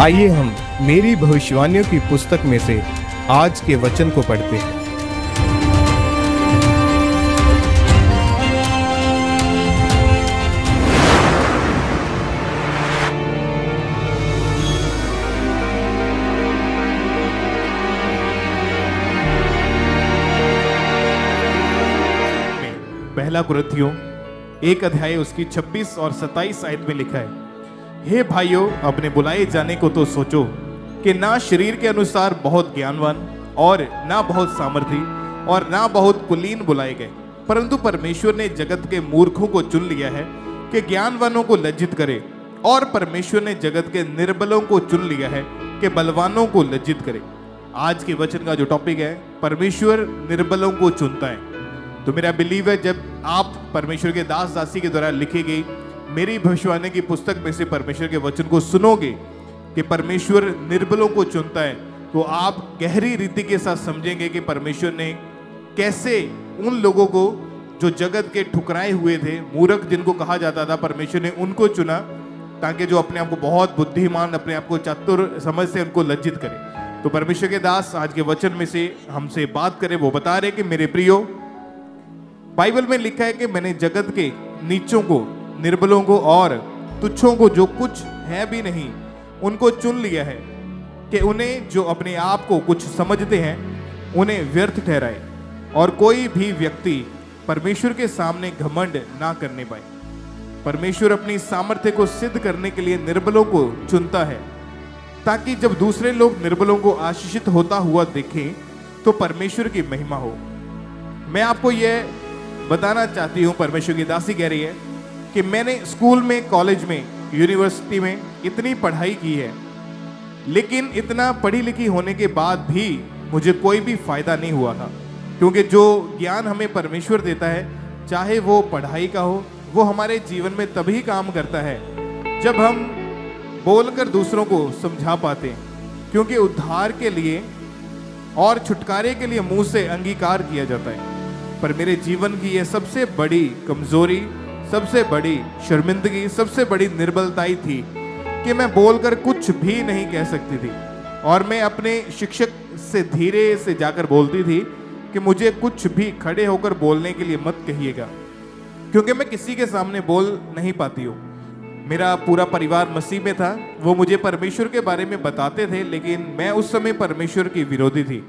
आइए हम मेरी भविष्यवाणियों की पुस्तक में से आज के वचन को पढ़ते हैं। पहला कुरिन्थियों 1 अध्याय उसकी 26 और 27 आयत में लिखा है, हे भाइयों, अपने बुलाए जाने को तो सोचो कि ना शरीर के अनुसार बहुत ज्ञानवान और ना बहुत सामर्थी और ना बहुत कुलीन बुलाए गए, परंतु परमेश्वर ने जगत के मूर्खों को चुन लिया है कि ज्ञानवानों को लज्जित करे, और परमेश्वर ने जगत के निर्बलों को चुन लिया है कि बलवानों को लज्जित करे। आज के वचन का जो टॉपिक है, परमेश्वर निर्बलों को चुनता है। तो मेरा बिलीव है, जब आप परमेश्वर के दास दासी के द्वारा लिखी गई मेरी भविष्यवाणी की पुस्तक में से परमेश्वर के वचन को सुनोगे कि परमेश्वर निर्बलों को चुनता है, तो आप गहरी रीति के साथ समझेंगे कि परमेश्वर ने कैसे उन लोगों को जो जगत के ठुकराए हुए थे, मूर्ख जिनको कहा जाता था, परमेश्वर ने उनको चुना ताकि जो अपने आप को बहुत बुद्धिमान, अपने आप को चतुर समझ से उनको लज्जित करे। तो परमेश्वर के दास आज के वचन में से हमसे बात करें। वो बता रहे कि मेरे प्रियो, बाइबल में लिखा है कि मैंने जगत के नीचों को, निर्बलों को और तुच्छों को, जो कुछ है भी नहीं, उनको चुन लिया है कि उन्हें जो अपने आप को कुछ समझते हैं उन्हें व्यर्थ ठहराए, और कोई भी व्यक्ति परमेश्वर के सामने घमंड ना करने पाए। परमेश्वर अपनी सामर्थ्य को सिद्ध करने के लिए निर्बलों को चुनता है, ताकि जब दूसरे लोग निर्बलों को आशीषित होता हुआ देखें तो परमेश्वर की महिमा हो। मैं आपको यह बताना चाहती हूँ, परमेश्वर की दासी कह रही है कि मैंने स्कूल में, कॉलेज में, यूनिवर्सिटी में इतनी पढ़ाई की है, लेकिन इतना पढ़ी लिखी होने के बाद भी मुझे कोई भी फायदा नहीं हुआ था, क्योंकि जो ज्ञान हमें परमेश्वर देता है, चाहे वो पढ़ाई का हो, वो हमारे जीवन में तभी काम करता है जब हम बोलकर दूसरों को समझा पाते हैं, क्योंकि उद्धार के लिए और छुटकारे के लिए मुंह से अंगीकार किया जाता है। पर मेरे जीवन की यह सबसे बड़ी कमजोरी, सबसे बड़ी शर्मिंदगी, सबसे बड़ी निर्बलताई थी कि मैं बोलकर कुछ भी नहीं कह सकती थी, और मैं अपने शिक्षक से धीरे से जाकर बोलती थी कि मुझे कुछ भी खड़े होकर बोलने के लिए मत कहिएगा, क्योंकि मैं किसी के सामने बोल नहीं पाती हूँ। मेरा पूरा परिवार मसीह में था, वो मुझे परमेश्वर के बारे में बताते थे, लेकिन मैं उस समय परमेश्वर की विरोधी थी।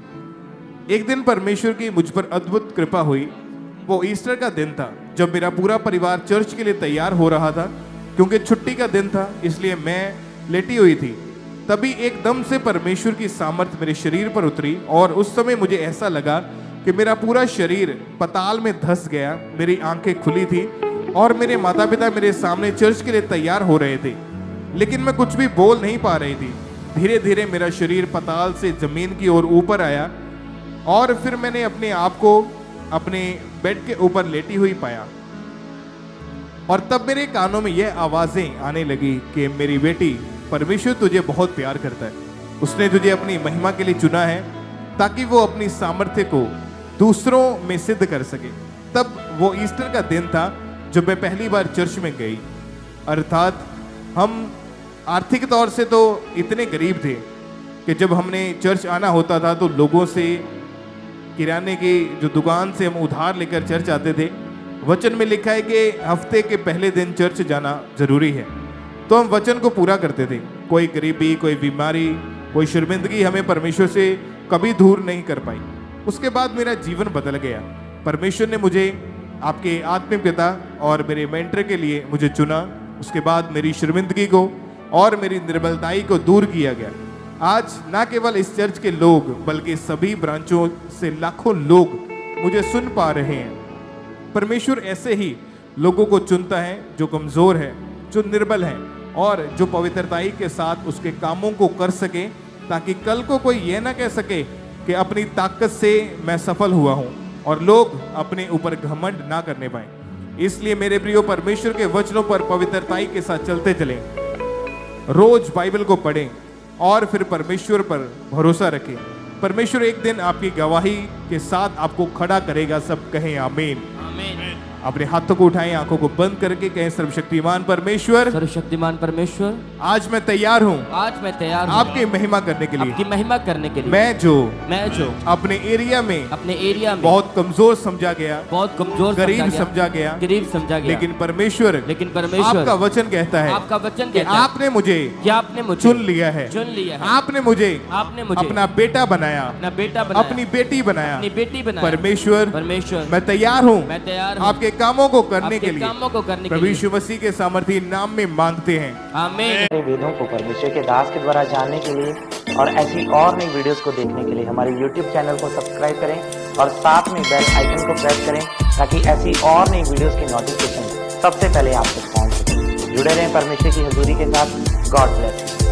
एक दिन परमेश्वर की मुझ पर अद्भुत कृपा हुई। वो ईस्टर का दिन था, जब मेरा पूरा परिवार चर्च के लिए तैयार हो रहा था, क्योंकि छुट्टी का दिन था, इसलिए मैं लेटी हुई थी। तभी एकदम से परमेश्वर की सामर्थ मेरे शरीर पर उतरी, और उस समय मुझे ऐसा लगा कि मेरा पूरा शरीर पताल में धंस गया। मेरी आंखें खुली थी और मेरे माता पिता मेरे सामने चर्च के लिए तैयार हो रहे थे, लेकिन मैं कुछ भी बोल नहीं पा रही थी। धीरे धीरे मेरा शरीर पताल से जमीन की ओर ऊपर आया, और फिर मैंने अपने आप को अपने बेड के ऊपर लेटी हुई पाया, और तब मेरे कानों में यह आवाजें आने लगी कि मेरी बेटी, परमेश्वर तुझे बहुत प्यार करता है, उसने तुझे अपनी महिमा के लिए चुना है ताकि वो अपनी सामर्थ्य को दूसरों में सिद्ध कर सके। तब वो ईस्टर का दिन था जब मैं पहली बार चर्च में गई। अर्थात हम आर्थिक तौर से तो इतने गरीब थे कि जब हमने चर्च आना होता था तो लोगों से, किराने की जो दुकान से हम उधार लेकर चर्च आते थे। वचन में लिखा है कि हफ्ते के पहले दिन चर्च जाना जरूरी है, तो हम वचन को पूरा करते थे। कोई गरीबी, कोई बीमारी, कोई शर्मिंदगी हमें परमेश्वर से कभी दूर नहीं कर पाई। उसके बाद मेरा जीवन बदल गया। परमेश्वर ने मुझे आपके आत्मिक पिता और मेरे मेंटर के लिए मुझे चुना। उसके बाद मेरी शर्मिंदगी को और मेरी निर्बलताई को दूर किया गया। आज ना केवल इस चर्च के लोग, बल्कि सभी ब्रांचों से लाखों लोग मुझे सुन पा रहे हैं। परमेश्वर ऐसे ही लोगों को चुनता है जो कमजोर है, जो निर्बल है, और जो पवित्रताई के साथ उसके कामों को कर सके, ताकि कल को कोई यह ना कह सके कि अपनी ताकत से मैं सफल हुआ हूं, और लोग अपने ऊपर घमंड ना करने पाए। इसलिए मेरे प्रियो, परमेश्वर के वचनों पर पवित्रताई के साथ चलते चलें, रोज बाइबल को पढ़ें और फिर परमेश्वर पर भरोसा रखें। परमेश्वर एक दिन आपकी गवाही के साथ आपको खड़ा करेगा। सब कहें आमीन। अपने हाथों को उठाएं, आंखों को बंद करके कहें, सर्वशक्तिमान परमेश्वर, सर्वशक्तिमान परमेश्वर, आज मैं तैयार हूँ आज मैं तैयार हूँ आपकी महिमा करने के लिए। आपकी महिमा करने के लिए। मैं जो अपने एरिया में बहुत कमजोर समझा गया, बहुत कमजोर गरीब समझा गया, लेकिन परमेश्वर आपका वचन कहता है, आपका वचन कि आपने मुझे चुन लिया है, आपने मुझे अपना बेटा बनाया, अपनी बेटी बनाया। परमेश्वर मैं तैयार हूँ आपके कामों को करने के लिए। प्रभु यीशु मसीह के सामर्थी नाम में मांगते हैं, आमीन। वेदों को परमेश्वर के दास के द्वारा जानने के लिए और ऐसी और नई वीडियोस को देखने के लिए हमारे YouTube चैनल को सब्सक्राइब करें और साथ में बेल आइकन को प्रेस करें ताकि ऐसी और नई वीडियोस की नोटिफिकेशन सबसे पहले आप तक पहुंच सके। जुड़े रहें परमेश्वर की हजूरी के साथ। God bless.